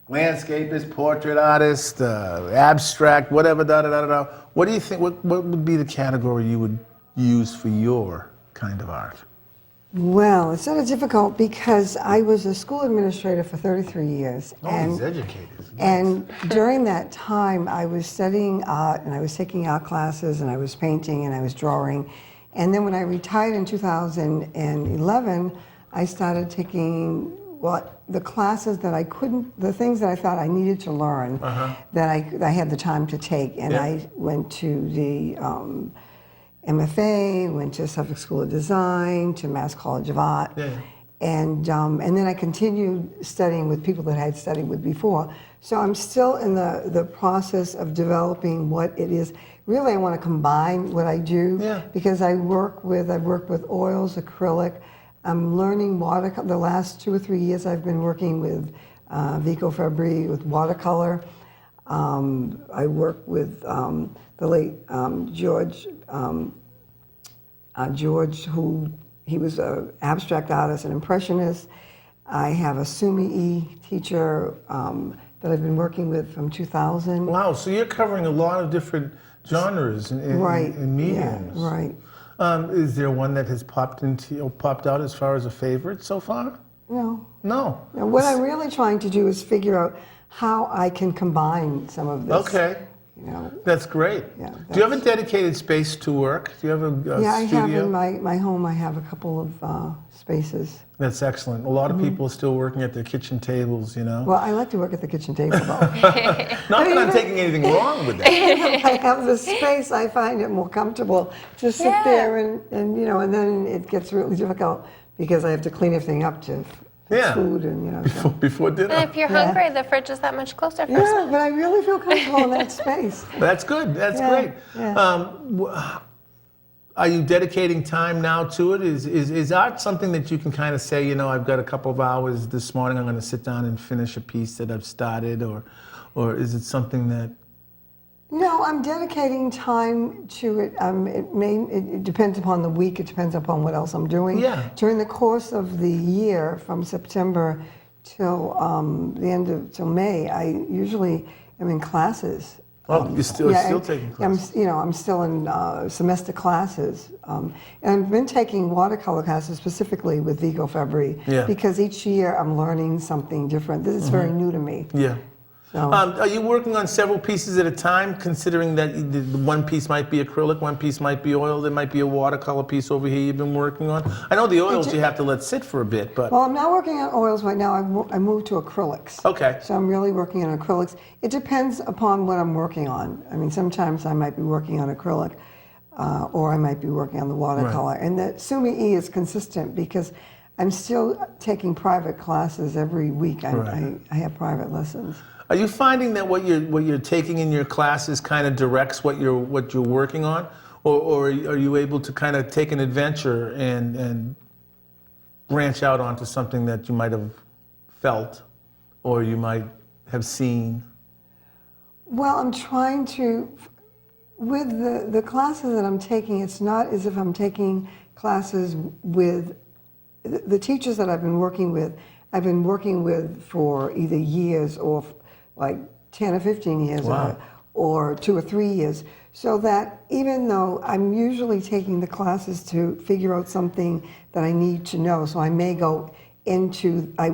Speaker 1: landscapist, portrait artist, abstract, whatever, da-da-da-da-da, what do you think, what would be the category you would use for your kind of art?
Speaker 7: Well, it's sort of difficult because I was a school administrator for 33 years.
Speaker 1: Oh, he's educated.
Speaker 7: And during that time, I was studying art, and I was taking art classes, and I was painting, and I was drawing. And then when I retired in 2011, I started taking the classes that I couldn't, the things that I thought I needed to learn, that I had the time to take. And
Speaker 1: Yeah.
Speaker 7: I went to the MFA, went to Suffolk School of Design, to Mass College of Art.
Speaker 1: Yeah.
Speaker 7: And then I continued studying with people that I had studied with before. So I'm still in the process of developing what it is. Really, I want to combine what I do,
Speaker 1: Yeah.
Speaker 7: because I've worked with oils, acrylic. I'm learning watercolor. The last 2 or 3 years I've been working with Vico Fabri with watercolor. I work with the late George, who he was an abstract artist, an impressionist. I have a SUME teacher that I've been working with from 2000.
Speaker 1: Wow, so you're covering a lot of different genres and
Speaker 7: Right.
Speaker 1: mediums.
Speaker 7: Yeah, right.
Speaker 1: Is there one that has popped out as far as a favorite so far?
Speaker 7: No.
Speaker 1: No.
Speaker 7: Now, what I'm really trying to do is figure out how I can combine some of this.
Speaker 1: Okay.
Speaker 7: You know.
Speaker 1: That's great.
Speaker 7: Yeah,
Speaker 1: Do you have a dedicated space to work? Do you have a
Speaker 7: Yeah, I
Speaker 1: studio?
Speaker 7: have in my home. I have a couple of spaces.
Speaker 1: That's excellent. A lot of people are still working at their kitchen tables, you know.
Speaker 7: Well, I like to work at the kitchen table, though.
Speaker 1: Not that I'm taking anything wrong with that.
Speaker 7: I have the space. I find it more comfortable to sit there and you know, and then it gets really difficult because I have to clean everything up to
Speaker 1: Yeah.
Speaker 7: food and, you know. so-
Speaker 1: Before dinner.
Speaker 2: And if you're hungry, the fridge is that much closer for
Speaker 7: Yeah,
Speaker 2: some.
Speaker 7: but I really feel comfortable in that space.
Speaker 1: That's good. That's
Speaker 7: Yeah,
Speaker 1: great.
Speaker 7: yeah.
Speaker 1: Are you dedicating time now to it? Is art something that you can kind of say, you know, I've got a couple of hours this morning, I'm going to sit down and finish a piece that I've started, or is it something that...
Speaker 7: No, I'm dedicating time to it. It depends upon the week. It depends upon what else I'm doing.
Speaker 1: Yeah.
Speaker 7: During the course of the year, from September till till May, I usually am in classes.
Speaker 1: Oh, you're still taking classes.
Speaker 7: I'm still in semester classes, and I've been taking watercolor classes specifically with Vico Fabri,
Speaker 1: Yeah.
Speaker 7: because each year I'm learning something different. This is very new to me.
Speaker 1: Yeah.
Speaker 7: So.
Speaker 1: Are you working on several pieces at a time, considering that the one piece might be acrylic, one piece might be oil, there might be a watercolor piece over here you've been working on? I know the oils you have to let sit for a bit, but...
Speaker 7: Well, I'm not working on oils right now. I moved to acrylics.
Speaker 1: Okay.
Speaker 7: So I'm really working on acrylics. It depends upon what I'm working on. I mean, sometimes I might be working on acrylic, or I might be working on the watercolor. And the SUME is consistent because I'm still taking private classes every week. I have private lessons.
Speaker 1: Are you finding that what you're taking in your classes kind of directs what you're working on, or are you able to kind of take an adventure and branch out onto something that you might have felt, or you might have seen?
Speaker 7: Well, I'm trying to, with the classes that I'm taking, it's not as if I'm taking classes with the teachers that I've been working with for either years or like 10 or 15 years,
Speaker 1: Wow.
Speaker 7: or 2 or 3 years. So that even though I'm usually taking the classes to figure out something that I need to know, so I may go into, I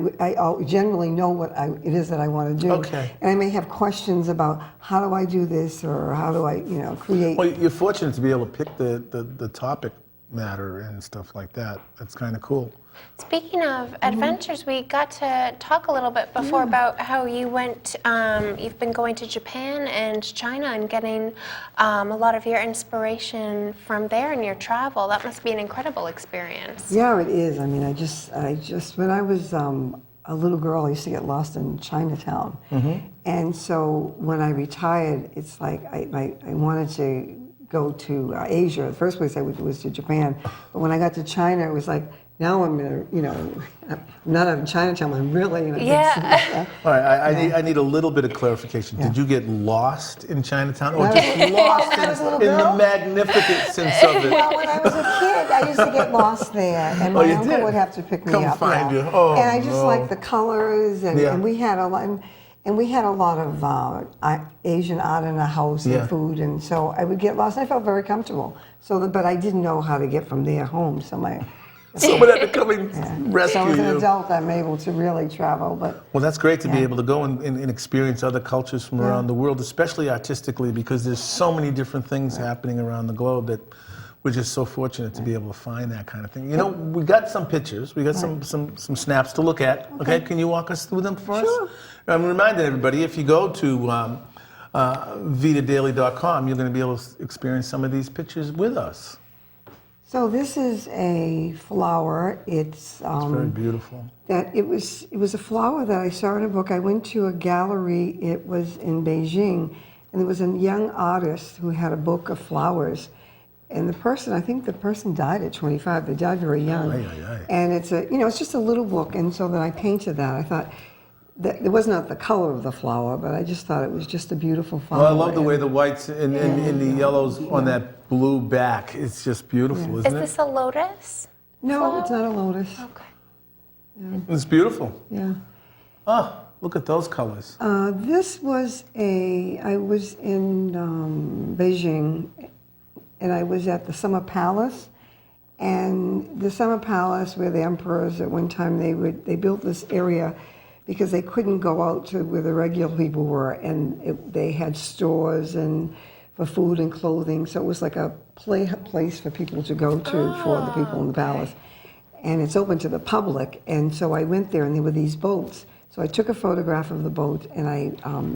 Speaker 7: generally know what it is that I want to do.
Speaker 1: Okay.
Speaker 7: And I may have questions about how do I do this, or how do I, create.
Speaker 1: Well, you're fortunate to be able to pick the topic matter and stuff like that. That's kind of cool.
Speaker 2: Speaking of adventures, we got to talk a little bit before about how you went, you've been going to Japan and China and getting a lot of your inspiration from there in your travel. That must be an incredible experience.
Speaker 7: Yeah, it is. I mean, I just when I was a little girl, I used to get lost in Chinatown. And so when I retired, it's like I wanted to go to Asia. The first place I went was to Japan. But when I got to China, it was like, now I'm in a, I'm not in Chinatown, I'm really in a big city.
Speaker 1: All right, I need a little bit of clarification. Did you get lost in Chinatown, or just lost in the magnificence of it?
Speaker 7: Well, when I was a kid, I used to get lost there, and my uncle would have to pick me up.
Speaker 1: Come find you. Oh,
Speaker 7: and I just
Speaker 1: no.
Speaker 7: liked the colors, and we had a lot. And we had a lot of Asian art in the house and food, and so I would get lost. I felt very comfortable. But I didn't know how to get from there home.
Speaker 1: Someone had to come and rescue
Speaker 7: So as an
Speaker 1: you.
Speaker 7: adult, I'm able to really travel.
Speaker 1: Well, that's great to be able to go and experience other cultures from around the world, especially artistically, because there's so many different things happening around the globe that we're just so fortunate to be able to find that kind of thing. You know, we got some pictures, we got some snaps to look at. Okay, can you walk us through them for us?
Speaker 7: Sure.
Speaker 1: I'm reminding everybody, if you go to VedaDaley.com, you're going to be able to experience some of these pictures with us.
Speaker 7: So this is a flower.
Speaker 1: It's very beautiful.
Speaker 7: It was a flower that I saw in a book. I went to a gallery. It was in Beijing, and there was a young artist who had a book of flowers. And I think the person died at 25. They died very young. And it's it's just a little book. And so then I painted that. I thought that it was not the color of the flower, but I just thought it was just a beautiful flower.
Speaker 1: Well, I love the way the whites and the yellows on that blue back. It's just beautiful, isn't it?
Speaker 2: Is this a lotus?
Speaker 7: No, it's not a lotus.
Speaker 2: Okay.
Speaker 1: It's beautiful.
Speaker 7: Yeah.
Speaker 1: Oh, look at those colors.
Speaker 7: This was I was in Beijing, and I was at the Summer Palace. And the Summer Palace, where the emperors at one time, they built this area because they couldn't go out to where the regular people were, and they had stores and for food and clothing, so it was like a place for people to go to for the people in the palace. And it's open to the public, and so I went there, and there were these boats. So I took a photograph of the boat, and I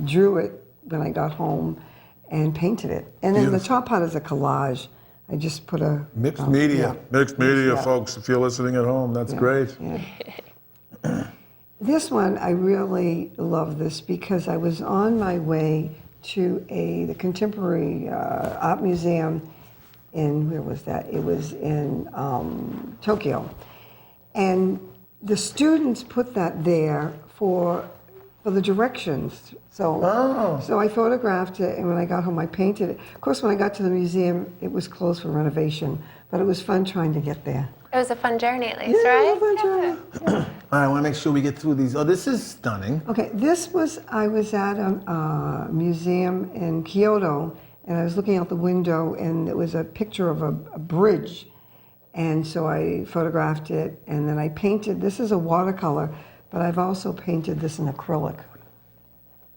Speaker 7: drew it when I got home and painted it. And then the top part is a collage. I just put a...
Speaker 1: Mixed media. Mixed media, folks, if you're listening at home, that's great.
Speaker 7: Yeah. This one, I really love this because I was on my way to the Contemporary Art Museum in, where was that? It was in Tokyo. And the students put that there for the directions. So I photographed it, and when I got home, I painted it. Of course, when I got to the museum, it was closed for renovation, but it was fun trying to get there.
Speaker 2: It was a fun journey, at least,
Speaker 7: Yeah,
Speaker 2: right?
Speaker 7: fun journey.
Speaker 1: All right, I want to make sure we get through these. Oh, this is stunning.
Speaker 7: Okay, I was at a museum in Kyoto, and I was looking out the window, and it was a picture of a bridge. And so I photographed it, and then I painted. This is a watercolor, but I've also painted this in acrylic.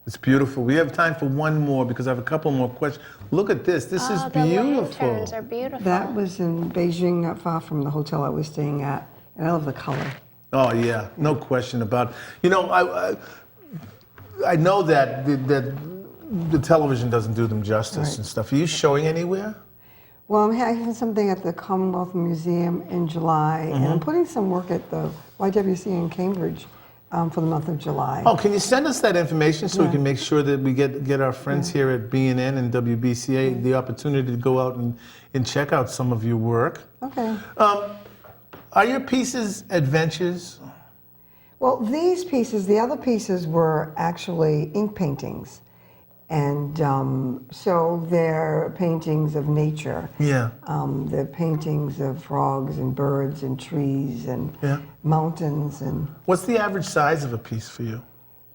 Speaker 1: It's beautiful. We have time for one more because I have a couple more questions. Look at this. This is
Speaker 2: The
Speaker 1: beautiful.
Speaker 2: lanterns are beautiful.
Speaker 7: That was in Beijing, not far from the hotel I was staying at, and I love the color.
Speaker 1: Oh yeah, no question about it. You know, I know that the television doesn't do them justice and stuff. Are you showing anywhere?
Speaker 7: Well, I'm having something at the Commonwealth Museum in July, and I'm putting some work at the YWCA in Cambridge for the month of July.
Speaker 1: Oh, can you send us that information so we can make sure that we get our friends here at BNN and WBCA the opportunity to go out and check out some of your work?
Speaker 7: Okay.
Speaker 1: Are your pieces adventures?
Speaker 7: Well, these pieces, the other pieces were actually ink paintings. And so they're paintings of nature.
Speaker 1: Yeah.
Speaker 7: They're paintings of frogs and birds and trees and mountains. And
Speaker 1: What's the average size of a piece for you?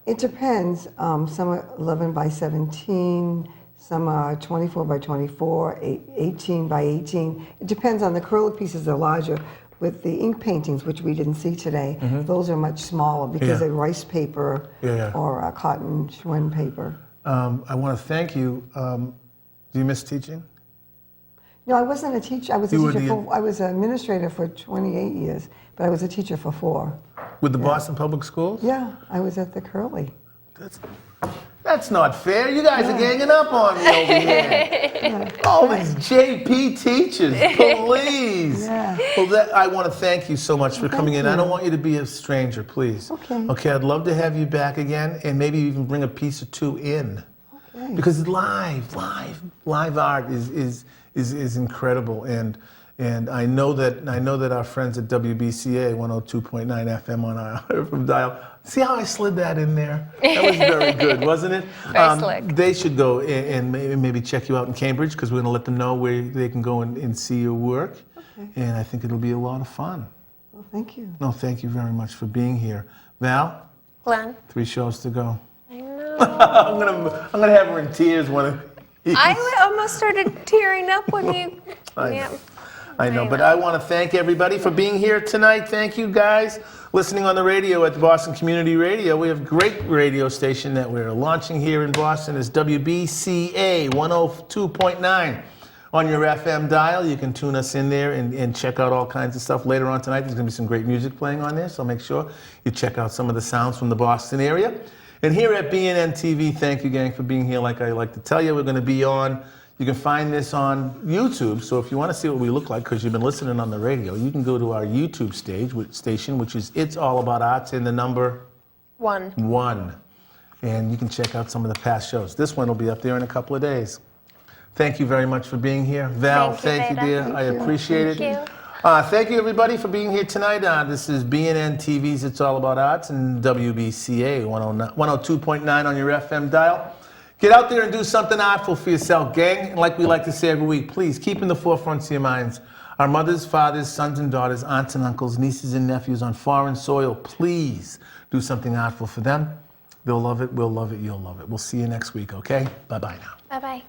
Speaker 7: it depends. Some are 11 by 17, some are 24 by 24, 18 by 18. It depends on the acrylic pieces are larger. With the ink paintings, which we didn't see today, those are much smaller because they're rice paper or cotton schwinn paper.
Speaker 1: I want to thank you. Do you miss teaching?
Speaker 7: No, I wasn't a teacher. I was a
Speaker 1: You were
Speaker 7: teacher
Speaker 1: the-
Speaker 7: I was an administrator for 28 years, but I was a teacher for 4.
Speaker 1: With the Boston Public Schools?
Speaker 7: Yeah, I was at the Curly.
Speaker 1: That's not fair. You guys are ganging up on me over here. All these JP teachers, please.
Speaker 7: Yeah.
Speaker 1: Well, I want to thank you so much for coming in. I
Speaker 7: you.
Speaker 1: don't want you to be a stranger, please.
Speaker 7: Okay.
Speaker 1: Okay, I'd love to have you back again and maybe even bring a piece or two in.
Speaker 7: Okay.
Speaker 1: Because live art is incredible, and I know that our friends at WBCA 102.9 FM on our FM dial. See how I slid that in there? That was very good, wasn't it?
Speaker 2: Very slick.
Speaker 1: They should go and maybe check you out in Cambridge, because we're going to let them know where they can go and see your work.
Speaker 7: Okay.
Speaker 1: And I think it'll be a lot of fun.
Speaker 7: Well, thank you.
Speaker 1: No, thank you very much for being here, Val.
Speaker 2: Glenn?
Speaker 1: 3 shows to go.
Speaker 2: I know.
Speaker 1: I'm gonna have her in tears one of these.
Speaker 2: I almost started tearing up when you.
Speaker 1: I know, but I want to thank everybody for being here tonight. Thank you guys listening on the radio at the Boston Community Radio. We have a great radio station that we're launching here in Boston. It's WBCA 102.9 on your FM dial. You can tune us in there and check out all kinds of stuff. Later on tonight, there's going to be some great music playing on there, so make sure you check out some of the sounds from the Boston area. And here at BNN TV, thank you, gang, for being here. Like I like to tell you, we're going to be on. You can find this on YouTube, so if you want to see what we look like, because you've been listening on the radio, you can go to our YouTube station, which is It's All About Arts, and the number
Speaker 2: 1.
Speaker 1: 1. And you can check out some of the past shows. This one will be up there in a couple of days. Thank you very much for being here. Val, thank you,
Speaker 2: Veda.
Speaker 1: dear. I appreciate it.
Speaker 2: Thank you.
Speaker 1: Thank you, everybody, for being here tonight. This is BNN TV's It's All About Arts and WBCA 102.9 on your FM dial. Get out there and do something artful for yourself, gang. And like we like to say every week, please keep in the forefront of your minds our mothers, fathers, sons and daughters, aunts and uncles, nieces and nephews on foreign soil. Please do something artful for them. They'll love it, we'll love it, you'll love it. We'll see you next week, okay? Bye-bye now.
Speaker 2: Bye-bye.